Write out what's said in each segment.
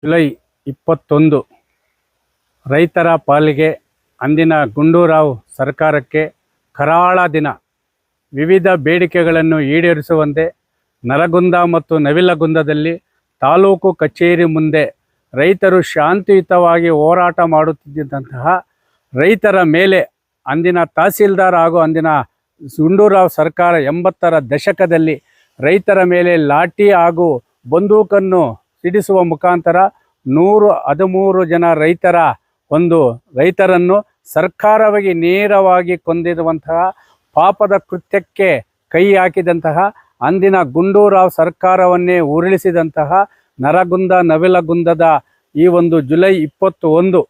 July 21 ರೈತರ ಪಾಲಿಗೆ ಅಂದಿನ ಗುಂಡೂರಾವ್ ಸರ್ಕಾರಕ್ಕೆ ಕರಾಳ ದಿನ. ವಿವಿಧ ಬೇಡಿಕೆಗಳನ್ನು ಈಡೇರಿಸುವಂತೆ ನರಗುಂದ ಮತ್ತು ನವಿಲಗುಂದದಲ್ಲಿ ತಾಲೂಕು ಕಚೇರಿ ಮುಂದೆ ರೈತರು ಶಾಂತಿಯುತವಾಗಿ ಹೋರಾಟ ಮಾಡುತ್ತಿದ್ದಂತಹ ರೈತರ ಮೇಲೆ ಅಂದಿನ ತಹಸೀಲ್ದಾರ್ ಹಾಗೂ ಅಂದಿನ ಗುಂಡೂರಾವ್ ಸರ್ಕಾರ 80ರ ದಶಕದಲ್ಲಿ ರೈತರ ಮೇಲೆ ಲಾಠಿ ಹಾಗೂ ಬಂದೂಕನ್ನು ಸಿಡಿಸುವ ಮುಖಾಂತರ 113 ಜನ ರೈತರನ್ನು ಸರ್ಕಾರವಾಗಿ ನೇರವಾಗಿ ಕೊಂದಿರುವಂತಹ ಪಾಪದ ಕೃತ್ಯಕ್ಕೆ ಕೈ ಹಾಕಿದಂತಹ ಅಂದಿನ ಗುಂಡೂರಾವ್ ಸರ್ಕಾರವನ್ನೇ ಉರುಳಿಸಿದಂತಹ ನರಗುಂದ ನವಿಲಗುಂದದ ಈ ಒಂದು ಜುಲೈ 21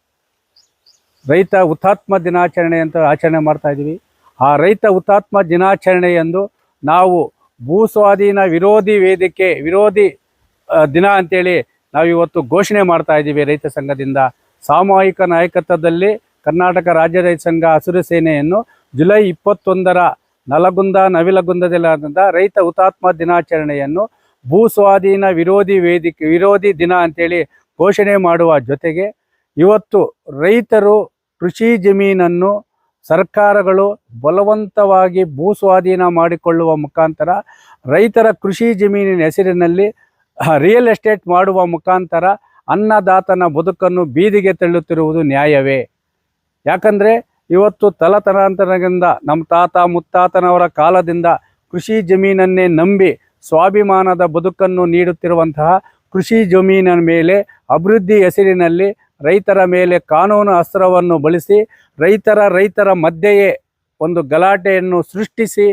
ರೈತ ಹುತಾತ್ಮ ದಿನಾಚರಣೆ ಅಂತ ಆಚರಣೆ ಮಾಡ್ತಾ ಇದ್ದೀವಿ. ಆ ರೈತ ಹುತಾತ್ಮ ದಿನಾಚರಣೆಯಂದು ನಾವು ಭೂಸ್ವಾಧೀನ ವಿರೋಧಿ ವೇದಿಕೆ ವಿರೋಧಿ ದಿನ ಅಂತೇಳಿ ನಾವು ಇವತ್ತು ಘೋಷಣೆ ಮಾಡ್ತಾ ಇದ್ದೀವಿ. ರೈತ ಸಂಘದಿಂದ ಸಾಮೂಹಿಕ ನಾಯಕತ್ವದಲ್ಲಿ ಕರ್ನಾಟಕ ರಾಜ್ಯ ರೈತ ಸಂಘ ಹಸಿರು ಸೇನೆಯನ್ನು ಜುಲೈ 21ರ ನರಗುಂದ ನವಿಲಗುಂದದಲ್ಲಿ ರೈತ ಹುತಾತ್ಮ ದಿನಾಚರಣೆಯನ್ನು ಭೂಸ್ವಾಧೀನ ವಿರೋಧಿ ದಿನ ಅಂತೇಳಿ ಘೋಷಣೆ ಮಾಡುವ ಜೊತೆಗೆ ಇವತ್ತು ರೈತರು ಕೃಷಿ ಜಮೀನನ್ನು ಸರ್ಕಾರಗಳು ಬಲವಂತವಾಗಿ ಭೂಸ್ವಾಧೀನ ಮಾಡಿಕೊಳ್ಳುವ ಮುಖಾಂತರ ರೈತರ ಕೃಷಿ ಜಮೀನಿನ ಹೆಸರಿನಲ್ಲಿ ರಿಯಲ್ ಎಸ್ಟೇಟ್ ಮಾಡುವ ಮುಖಾಂತರ ಅನ್ನದಾತನ ಬದುಕನ್ನು ಬೀದಿಗೆ ತಳ್ಳುತ್ತಿರುವುದು ನ್ಯಾಯವೇ? ಯಾಕಂದರೆ ಇವತ್ತು ತಲತಲಾಂತರದಿಂದ ನಮ್ಮ ತಾತ ಮುತ್ತಾತನವರ ಕಾಲದಿಂದ ಕೃಷಿ ಜಮೀನನ್ನೇ ನಂಬಿ ಸ್ವಾಭಿಮಾನದ ಬದುಕನ್ನು ನೀಡುತ್ತಿರುವಂತಹ ಕೃಷಿ ಜಮೀನಿನ ಮೇಲೆ ಅಭಿವೃದ್ಧಿ ಹೆಸರಿನಲ್ಲಿ ರೈತರ ಮೇಲೆ ಕಾನೂನು ಅಸ್ತ್ರವನ್ನು ಬಳಸಿ ರೈತರ ಮಧ್ಯೆಯೇ ಒಂದು ಗಲಾಟೆಯನ್ನು ಸೃಷ್ಟಿಸಿ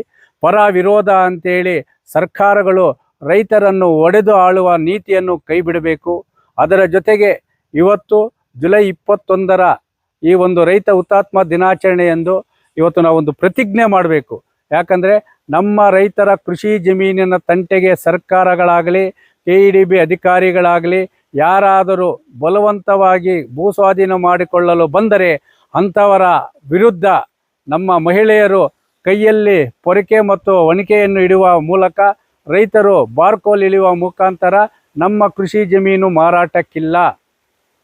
ಪರ ವಿರೋಧ ಅಂತೇಳಿ ಸರ್ಕಾರಗಳು ರೈತರನ್ನು ಒಡೆದು ಆಳುವ ನೀತಿಯನ್ನು ಕೈಬಿಡಬೇಕು. ಅದರ ಜೊತೆಗೆ ಇವತ್ತು ಜುಲೈ 21ರ ಈ ಒಂದು ರೈತ ಹುತಾತ್ಮ ದಿನಾಚರಣೆಯಂದು ಇವತ್ತು ನಾವೊಂದು ಪ್ರತಿಜ್ಞೆ ಮಾಡಬೇಕು. ಯಾಕಂದರೆ ನಮ್ಮ ರೈತರ ಕೃಷಿ ಜಮೀನಿನ ತಂಟೆಗೆ ಸರ್ಕಾರಗಳಾಗಲಿ KEDB ಅಧಿಕಾರಿಗಳಾಗಲಿ ಯಾರಾದರೂ ಬಲವಂತವಾಗಿ ಭೂಸ್ವಾಧೀನ ಮಾಡಿಕೊಳ್ಳಲು ಬಂದರೆ ಅಂಥವರ ವಿರುದ್ಧ ನಮ್ಮ ಮಹಿಳೆಯರು ಕೈಯಲ್ಲಿ ಪೊರಕೆ ಮತ್ತು ಒಣಕೆಯನ್ನು ಇಡುವ ಮೂಲಕ ರೈತರು ಬಾರ್ಕೋಲ್ ಇಳಿಯುವ ಮುಖಾಂತರ ನಮ್ಮ ಕೃಷಿ ಜಮೀನು ಮಾರಾಟಕ್ಕಿಲ್ಲ,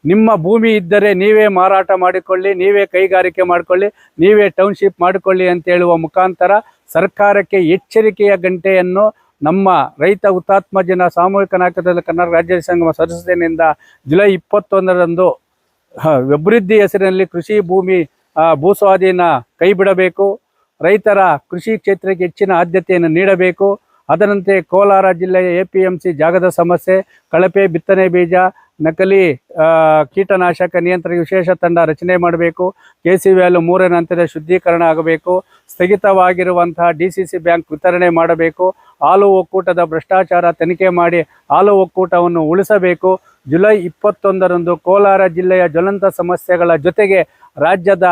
ನಿಮ್ಮ ಭೂಮಿ ಇದ್ದರೆ ನೀವೇ ಮಾರಾಟ ಮಾಡಿಕೊಳ್ಳಿ, ನೀವೇ ಕೈಗಾರಿಕೆ ಮಾಡಿಕೊಳ್ಳಿ, ನೀವೇ ಟೌನ್ಶಿಪ್ ಮಾಡಿಕೊಳ್ಳಿ ಅಂತ ಹೇಳುವ ಮುಖಾಂತರ ಸರ್ಕಾರಕ್ಕೆ ಎಚ್ಚರಿಕೆಯ ಗಂಟೆಯನ್ನು ನಮ್ಮ ರೈತ ಹುತಾತ್ಮ ದಿನ ಸಾಮೂಹಿಕ ನಾಯಕತ್ವದಲ್ಲಿ ಕರ್ನಾಟಕ ರಾಜ್ಯ ಸಂಘ ಸದಸ್ಯನಿಂದ ಜುಲೈ 21ರಂದು ಅಭಿವೃದ್ಧಿ ಹೆಸರಿನಲ್ಲಿ ಕೃಷಿ ಭೂಸ್ವಾಧೀನ ಕೈ ಬಿಡಬೇಕು, ರೈತರ ಕೃಷಿ ಕ್ಷೇತ್ರಕ್ಕೆ ಹೆಚ್ಚಿನ ಆದ್ಯತೆಯನ್ನು ನೀಡಬೇಕು. ಅದರಂತೆ ಕೋಲಾರ ಜಿಲ್ಲೆಯ APMC ಜಾಗದ ಸಮಸ್ಯೆ, ಕಳಪೆ ಬಿತ್ತನೆ ಬೀಜ, ನಕಲಿ ಕೀಟನಾಶಕ ನಿಯಂತ್ರಣ ವಿಶೇಷ ತಂಡ ರಚನೆ ಮಾಡಬೇಕು. KC ವ್ಯಾಲ್ಯೂ 3ನೇ ಹಂತದ ಶುದ್ಧೀಕರಣ ಆಗಬೇಕು. ಸ್ಥಗಿತವಾಗಿರುವಂತಹ DCC ಬ್ಯಾಂಕ್ ವಿತರಣೆ ಮಾಡಬೇಕು. ಹಾಲು ಒಕ್ಕೂಟದ ಭ್ರಷ್ಟಾಚಾರ ತನಿಖೆ ಮಾಡಿ ಹಾಲು ಒಕ್ಕೂಟವನ್ನು ಉಳಿಸಬೇಕು. ಜುಲೈ 21ರಂದು ಕೋಲಾರ ಜಿಲ್ಲೆಯ ಜ್ವಲಂತ ಸಮಸ್ಯೆಗಳ ಜೊತೆಗೆ ರಾಜ್ಯದ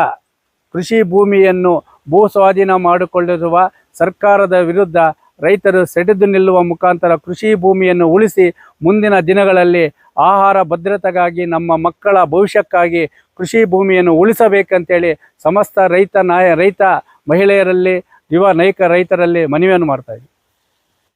ಕೃಷಿ ಭೂಮಿಯನ್ನು ಭೂಸ್ವಾಧೀನ ಮಾಡಿಕೊಳ್ಳಿರುವ ಸರ್ಕಾರದ ವಿರುದ್ಧ ರೈತರು ಸೆಟೆದು ನಿಲ್ಲುವ ಮುಖಾಂತರ ಕೃಷಿ ಭೂಮಿಯನ್ನು ಉಳಿಸಿ ಮುಂದಿನ ದಿನಗಳಲ್ಲಿ ಆಹಾರ ಭದ್ರತೆಗಾಗಿ ನಮ್ಮ ಮಕ್ಕಳ ಭವಿಷ್ಯಕ್ಕಾಗಿ ಕೃಷಿ ಭೂಮಿಯನ್ನು ಉಳಿಸಬೇಕಂತೇಳಿ ಸಮಸ್ತ ರೈತ ಮಹಿಳೆಯರಲ್ಲಿ ಯುವ ನಾಯಕ ರೈತರಲ್ಲಿ ಮನವಿಯನ್ನು ಮಾಡ್ತಾ ಇದ್ದೀವಿ.